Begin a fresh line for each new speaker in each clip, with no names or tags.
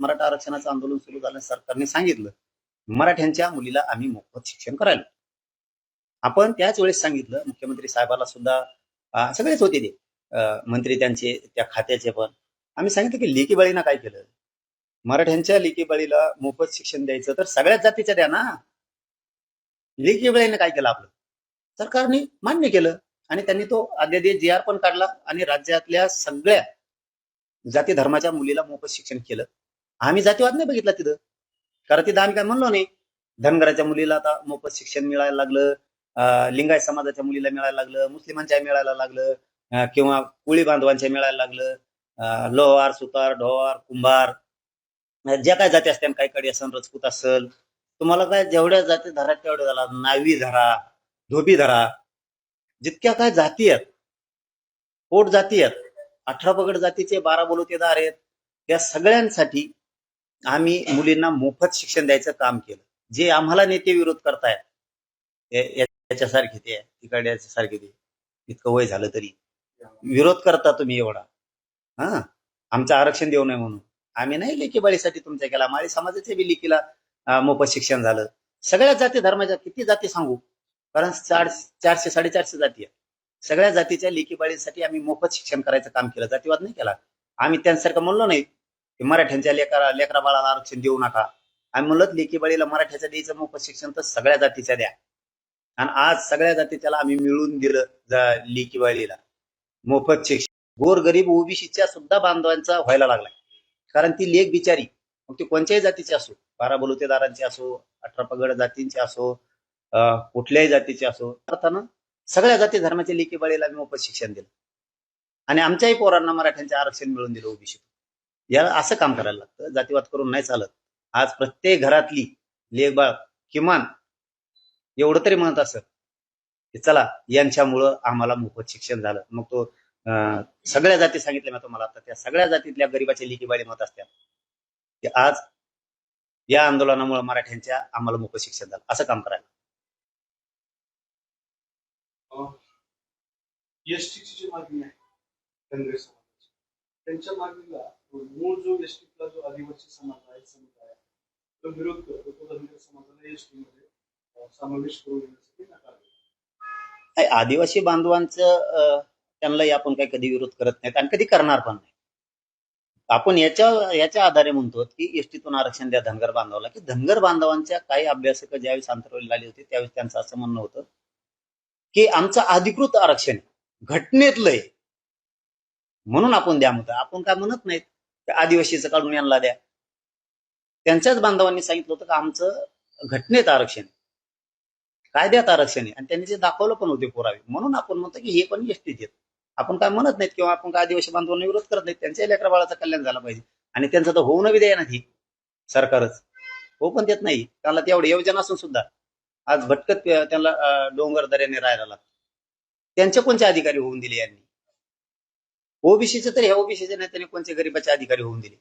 मराठा आरक्षणाचं आंदोलन सुरू झालं, सरकारने सांगितलं मराठ्यांच्या मुलीला आम्ही मोफत शिक्षण करायला. आपण त्याच वेळेस सांगितलं मुख्यमंत्री साहेबाला सुद्धा, सगळेच होते ते मंत्री, त्यांचे त्या खात्याचे पण. आम्ही सांगितलं की लेकी बाळीनं काय केलं, मराठ्यांच्या लेकी बाळीला मोफत शिक्षण द्यायचं तर सगळ्याच जातीच्या द्या ना. लेकी बाळीनं काय केलं, आपलं सरकारने मान्य केलं आणि त्यांनी तो अध्यादेश जी आर पण काढला आणि राज्यातल्या सगळ्या जाती धर्माच्या मुलीला मोफत शिक्षण केलं. आम्ही जातीवाद नाही बघितला तिथं, कारण तिथं आम्ही काय म्हणलो नाही. धनगराच्या मुलीला आता मोफत शिक्षण मिळायला लागलं, लिंगायत समाजाच्या मुलीला मिळायला लागलं, मुस्लिमांच्या मिळायला लागलं, किंवा कोळी बांधवांच्या मिळायला लागलं, लोहार, सुतार, ढोवार, कुंभार, ज्या काय जाती असतात, काही कडे असन, रजपूत असल, तुम्हाला काय जेवढ्या जाती धरा तेवढ्या झाला, नावी धरा, धोबी धरा, जितक्या काय जाती आहेत, पोट जाती आहेत, 18 पगड जातीचे 12 बलुतेदार आहेत, त्या सगळ्यांसाठी आम्ही मुलींना मोफत शिक्षण द्यायचं काम केलं. जे आम्हाला नेते विरोध करतायत, याच्यासारखे ते तिकडच्या सारखे ते, इतकं वय झालं तरी विरोध करता तुम्ही एवढा, आमचं आरक्षण देऊ नये म्हणून. आम्ही नाही लेकी बाळीसाठी तुमच्या केला, माळी समाजाच्या बी लेकीला मोफत शिक्षण झालं. सगळ्या जाती धर्माच्या, किती जाती सांगू, कारण 400 450 जाती आहे. सगळ्या जातीच्या लेकी बाळीसाठी आम्ही मोफत शिक्षण करायचं काम केलं, जातीवाद नाही केला. आम्ही त्यांच्यासारखं म्हणलो नाही की मराठ्यांच्या लेकरा बाळाला आरक्षण देऊ नका. आम्ही म्हणलं लेकी बाळीला मराठ्याचं द्यायचं मोफत शिक्षण तर सगळ्या जातीच्या द्या. आणि आज सगळ्या जातीच्याला आम्ही मिळून दिलं लेकी बाळीला मोफत शिक्षण. गोरगरीब ओबीसीच्या सुद्धा बांधवांचा व्हायला लागलाय, कारण ती लेक बिचारी, मग ती कोणत्याही जातीची असो, 12 बलुतेदारांची असो, 18 पगड जातींची असो, कुठल्याही जातीचे असो, अर्थानं सगळ्या जाती धर्माच्या लेकी बाळीला मोफत शिक्षण दिलं आणि आमच्याही पोरांना मराठ्यांचे आरक्षण मिळून दिलं ओबीसी. याला असं काम करायला लागतं, जातीवाद करून नाही चालत. आज प्रत्येक घरातली लेकबाळ किमान एवढं तरी म्हणत असत की चला यांच्यामुळं आम्हाला मोफत शिक्षण झालं. मग तो सगळ्या जाती सांगितल्या मी तुम्हाला आता, त्या सगळ्या जातीतल्या गरीबाच्या लेकीबाळी मत असतात की आज या आंदोलनामुळे मराठ्यांच्या आम्हाला मोफत शिक्षण झालं, असं काम करायला.
एसटीची जी मागणी आहे धनगर समाजाची, त्यांच्या मागणीला मूळ जो एसटीतला जो आदिवासी समाज आहे, समुदाय तो विरोध करतो, तो धनगर समाजाला एसटी मध्ये समावेश करून घेण्यासाठी नकार देतो.
आदिवासी बांधवांचं त्यांनाही आपण काही कधी विरोध करत नाहीत आणि कधी करणार पण नाही. आपण याच्या आधारे म्हणतो की एसटीतून आरक्षण द्या धनगर बांधवाला, की धनगर बांधवांच्या काही अभ्यासक ज्यावेळेस आंतरवली आली होती त्यावेळेस त्यांचं असं म्हणणं होतं की आमचं अधिकृत आरक्षण घटनेतलं आहे म्हणून आपण द्या म्हणतो. आपण काय म्हणत नाहीत आदिवासीचं काढून यांना द्या. त्यांच्याच बांधवांनी सांगितलं होतं की आमचं घटनेत आरक्षण, कायद्यात आरक्षण आहे, आणि त्यांनी ते दाखवलं पण होते पुरावे. म्हणून आपण म्हणतो की हे पण एसटीत येत. आपण काय म्हणत नाहीत किंवा आपण काय आदिवासी बांधवांना विरोध करत नाहीत. त्यांच्या लेकरा बाळाचं कल्याण झालं पाहिजे आणि त्यांचं तर होऊ नवी द्या ना, ती सरकारच हो पण देत नाही. त्याला तेवढी योजना असून सुद्धा आज भटकत त्यांना डोंगर दऱ्याने राहायला लागतं. त्यांचे कोणते अधिकारी होऊन दिले यांनी? ओबीसीचे तरी, ह्या ओबीसीचे नाही त्यांनी कोणते गरीबाचे अधिकारी होऊन दिले?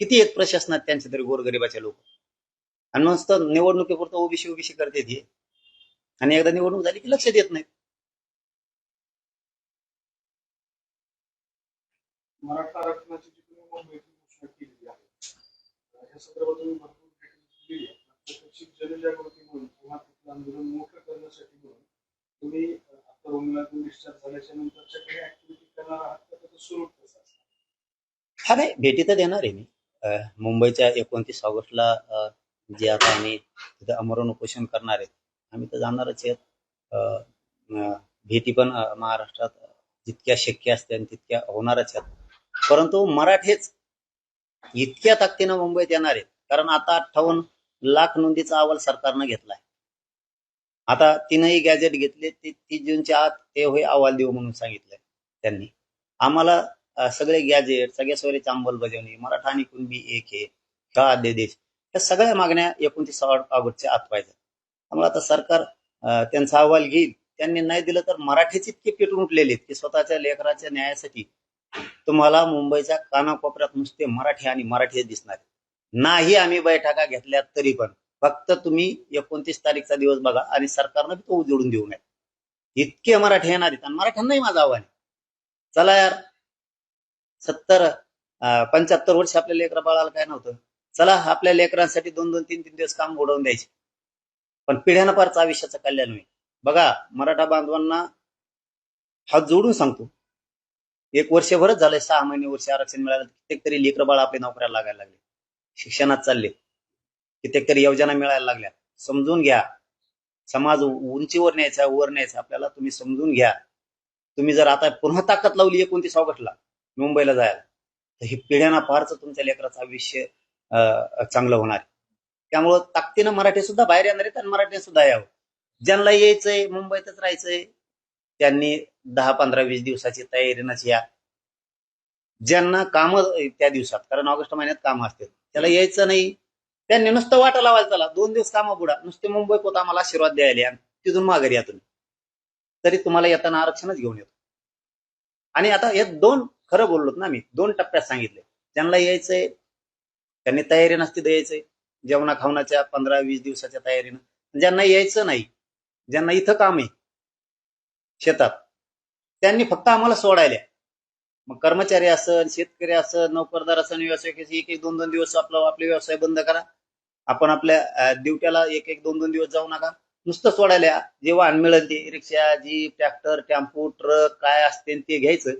किती आहेत प्रशासनात त्यांचे तरी गोरगरिबाचे लोक, आणि नुसतं निवडणुकीपुरतं ओबीसी ओबीसी करते हे, आणि एकदा निवडणूक झाली की लक्ष देत नाही.
मराठा आरक्षणाची जी तुम्ही मुंबईची घोषणा केलेली आहे, या संदर्भात तुम्ही भरपूर दिली आहे. प्रत्यक्षित जनजागृती म्हणून किंवा तिथलं आंदोलन मोठं करण्यासाठी म्हणून तुम्ही आता रुग्णालयातून डिस्चार्ज झाल्याच्या नंतरच्या काही ऍक्टिव्हिटी करणार आहात का, त्याचं स्वरूप कसं असतं?
हा नाही, भेटी तर देणार आहे मी. मुंबईच्या 29 ऑगस्टला जे आता आम्ही तिथं आमरण उपोषण करणार आहेत, आम्ही तर जाणारच आहेत. भेटी पण महाराष्ट्रात जितक्या शक्य असतील तितक्या होणारच आहेत. परंतु मराठेच इतक्या ताकदीनं मुंबईत येणार आहेत, कारण आता 58 लाख नोंदीचा अहवाल सरकारनं घेतलाय. आता 3ही गॅजेट घेतले, 30 जूनच्या आत ते होय अहवाल देऊ म्हणून सांगितलंय त्यांनी आम्हाला. सगळे गॅजेट, सगळ्या सोयीची अंमलबजावणी, मराठा आणि कुणबी एक आहे का अध्यादेश, या सगळ्या मागण्या 29 ऑगस्टच्या आत पाहिजे. त्यामुळे आता सरकार त्यांचा अहवाल घेईल. त्यांनी नाही दिलं तर मराठीच इतके पेटून उठलेले आहेत की स्वतःच्या लेकराच्या न्यायासाठी तुम्हाला मुंबईच्या कानाकोपऱ्यात नुसते मराठी आणि मराठी दिसणार नाही. आम्ही बैठका घेतल्या तरी पण फक्त तुम्ही 29 तारीखचा दिवस बघा आणि सरकारनं तो उजळून देऊ नये. इतके मराठी येणार आहेत आणि मराठ्यांनाही माझं आव्हान आहे, चला यार 70 75 वर्ष आपल्या लेकरा बाळाला काय नव्हतं. चला आपल्या लेकरांसाठी 2-2, 3-3 दिवस काम उडवून द्यायचे, पण पिढ्यानं पारच आयुष्याचं कल्याण होईल. बघा, मराठा बांधवांना हात जोडून सांगतो, 1 वर्षभरच झालंय, 6 महिने वर्ष आरक्षण मिळालं. कित्येक तरी लेकरं बाळ आपल्या नोकऱ्याला लागायला लागले, शिक्षणात चालले, कित्येक तरी योजना मिळायला लागल्या. समजून घ्या, समाज उंचीवर न्यायचा, वर न्यायचा आपल्याला. तुम्ही समजून घ्या. तुम्ही जर आता पुन्हा ताकद लावली 29 ऑगस्टला मुंबईला जायला, तर ही पिढ्याना फारच तुमच्या लेकराचं आयुष्य चांगलं होणार. त्यामुळं ताकदीनं मराठी सुद्धा बाहेर येणार आहेत आणि मराठी सुद्धा यावं. ज्यांना यायचंय, मुंबईतच राहायचंय, त्यांनी 10, 15, 20 दिवसाची तयारीनंच या. ज्यांना कामं त्या दिवसात, कारण ऑगस्ट महिन्यात कामं असतात, त्याला यायचं नाही, त्यांनी नुसतं वाटा लावायला चला, 2 दिवस कामं बुडा, नुसते मुंबई पोत आम्हाला आशीर्वाद द्यायला आणि तिथून माघारी या तुम्ही, तरी तुम्हाला येताना आरक्षणच घेऊन येतो. आणि आता हे 2 खरं बोललोत ना मी, 2 टप्प्यात सांगितले. ज्यांना यायचंय त्यांनी तयारी नसती द्यायचंय, जेवणा खावण्याच्या 15-20 दिवसाच्या तयारीनं. ज्यांना यायचं नाही, ज्यांना इथं काम आहे शेतात, त्यांनी फक्त आम्हाला सोडायला. मग कर्मचारी असन, शेतकरी असन, नोकरदार असन, व्यवसाय 1-1, 2-2 दिवस आपले व्यवसाय बंद करा. आपण आपल्या ड्युट्याला 1-1, 2-2 दिवस जाऊ नका, नुसतं सोडायला. जे वाहन मिळेल ते रिक्षा, जीप, ट्रॅक्टर, टेम्पो, ट्रक काय असते ते घ्यायचं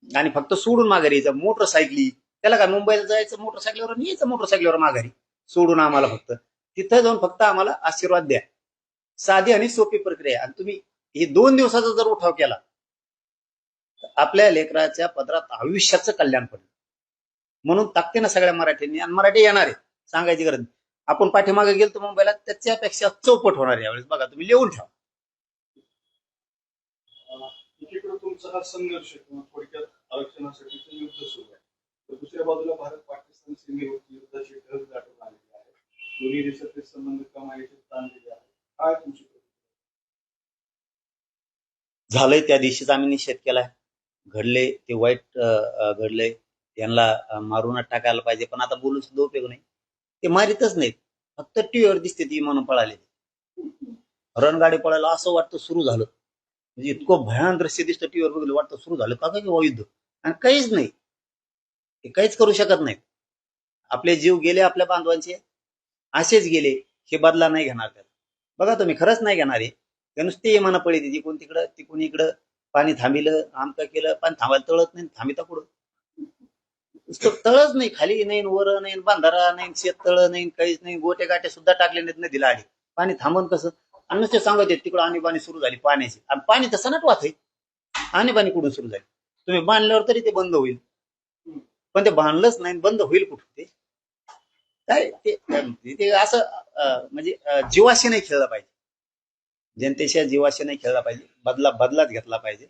आणि फक्त सोडून माघारी यायचं. मोटरसायकली, त्याला काय मुंबईला जायचं मोटरसायकलीवर, यायचं मोटरसायकलीवर माघारी, सोडून आम्हाला फक्त तिथं जाऊन फक्त आम्हाला आशीर्वाद द्या. साधी आणि सोपी प्रक्रिया. आणि तुम्ही हे 2 दिवसाचा जर उठाव केला, तर आपल्या लेकराच्या पदरात आयुष्याचं कल्याण पडेल. म्हणून ताकदीनं सगळ्या मराठ्यांनी, आणि मराठी येणार आहे सांगायची गरज नाही. आपण पाठीमागे गेलो तर मुंबईला, त्याच्यापेक्षा चौपट होणार यावेळेस. बघा, तुम्ही लिहून ठेवा.
एकीकडे तुमचा हा संघर्ष किंवा थोडक्यात आरक्षणासाठीचं युद्ध सुरू आहे, तर दुसऱ्या बाजूला भारत पाकिस्तान सीमेवरती युद्धाची ढग दाटून आलेली आहे. दोन्ही देशातले संबंध कमाईचे ताणलेले आहेत. काय तुमची
झालंय त्या दिवशीच आम्ही निषेध केलाय. घडले ते वाईट घडलंय, त्यांना मारूनच टाकायला पाहिजे. पण आता बोलून सुद्धा उपयोग नाही, ते मारितच नाहीत. फक्त टीव्हीवर दिसते ती म्हणून पळाले. रणगाडी पळायला असं वाटतं सुरू झालं, म्हणजे इतकं भयान दृश्य दिसतं टीव्हीवर बघितलं, वाटतं सुरू झालं का किंवा युद्ध. आणि काहीच नाही, ते काहीच करू शकत नाहीत. आपले जीव गेले, आपल्या बांधवांचे असेच गेले, हे बदला नाही घेणार त्यात. बघा तुम्ही, खरंच नाही घेणार आहे. ते नुसती इमानं पळी ती कोण तिकडं, ती कोण इकडं. पाणी थांबिलं, आमचं केलं, पण थांबायला तळत नाही, थांबिता कुठं. नुसतं तळच नाही, खाली नाही, वर नाही, बांधारा नाही, शेततळ नाही, काहीच नाही. गोटे गाटे सुद्धा टाकले नाहीत नदीला आली. पाणी थांबून कसं. आणि नुसते सांगत तिकडं आणीबाणी सुरू झाली पाण्याची, आणि पाणी तसं नाट वाचय. आणीबाणी कुठून सुरू झाली? तुम्ही बांधल्यावर तरी ते बंद होईल, पण ते बांधलंच नाही, बंद होईल कुठं ते. काय ते असं म्हणजे जीवाशी नाही खेळला पाहिजे, जनतेच्या जीवाशी नाही खेळला पाहिजे. बदलाच घेतला पाहिजे.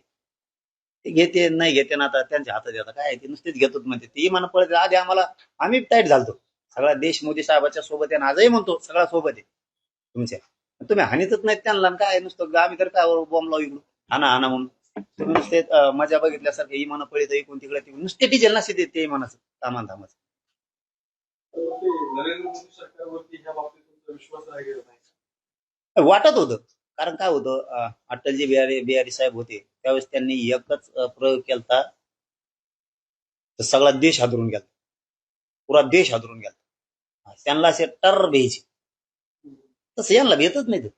ते घेते नाही घेते ना, आता त्यांच्या हातात येतात काय, ते नुसतेच घेतात म्हणते. ते म्हणत पडत आधी आम्हाला, आम्ही टाईट झालतो. सगळा देश मोदी साहेबाच्या सोबत आहे, आजही म्हणतो सगळा सोबत आहे तुमच्या. तुम्ही हानीतच नाहीत त्यांना, काय नुसतं आम्ही तर काय बॉम्ब लावू इकडून हाना म्हणून. तुम्ही नुसते मजा बघितल्यासारखं इमान पळीत इकडून तिकडे नुसते डिझेल नसते देत ते इमानाचं थांबाच.
नरेंद्र मोदी सरकारवरती ह्या बाबतीत तुमचा विश्वास राहिलेला नाही?
वाटत होतं, कारण काय होतं, अटलजी बिहारी साहेब होते त्यावेळेस त्यांनी एकच प्रयोग केलता, तर सगळा देश हादरून गेला, पुरा देश हादरून गेला. त्यांना असे टर भ्यायचे, तसं यांना भेटत नाही.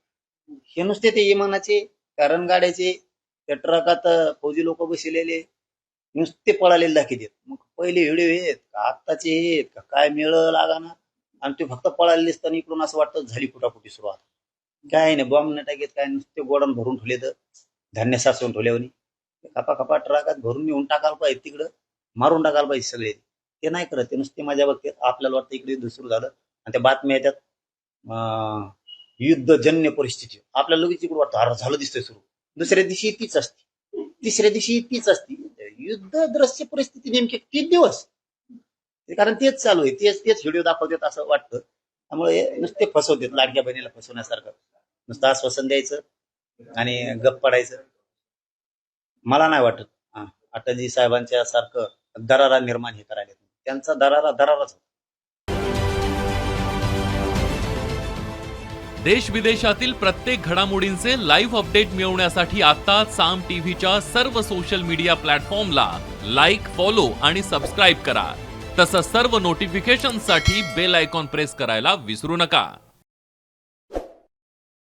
हे नुसते ते इमानाचे, कारण गाड्याचे, त्या ट्रकात फौजी लोक बसलेले नुसते पळालेले दाखवतात. मग पहिले व्हिडिओ आहेत का आत्ताचे आहेत का काय मेळ लागा ना, आणि ते फक्त पळालेले असताना इकडून असं वाटतं झाली फुटाफुटी सुरुवात. काय नाही, बॉम्ब नाही टाकेत, काय नुसते गोडाऊन भरून ठेवले, तर धान्य साचवून ठेवल्यावर खपा ट्रकात भरून नेऊन टाकायला पाहिजे, तिकडं मारून टाकायला पाहिजे सगळे. ते नाही करत, ते नुसते मजा बघतात. आपल्याला वाटतं इकडे युद्ध सुरू झालं, आणि त्या बातम्या येतात युद्धजन्य परिस्थिती. आपल्याला लगेच इकडे वाटतं झालं दिसतंय सुरू. दुसऱ्या दिवशी तीच असते, तिसऱ्या दिवशी तीच असते. युद्ध द्रश्य परिस्थिती नेमकी 3 दिवस, कारण तेच चालू आहे, तेच व्हिडिओ दाखवतात असं वाटतं. त्यामुळे नुसते फसवतात, लाडक्या बहिणीला फसवण्यासारखं. नुसतं आश्वासन द्यायचं आणि गप्प पडायचं. मला नाही वाटत अटलजी साहेबांच्या सारखं दरारा निर्माण हे करायला. त्यांचा दराराच.
देश विदेशातील प्रत्येक घडामोडींचे लाईव्ह अपडेट मिळवण्यासाठी आता साम टीव्हीच्या सर्व सोशल मीडिया प्लॅटफॉर्मला लाईक, फॉलो आणि सबस्क्राईब करा. तसंच सर्व नोटिफिकेशनसाठी बेल आयकॉन प्रेस करायला विसरू नका.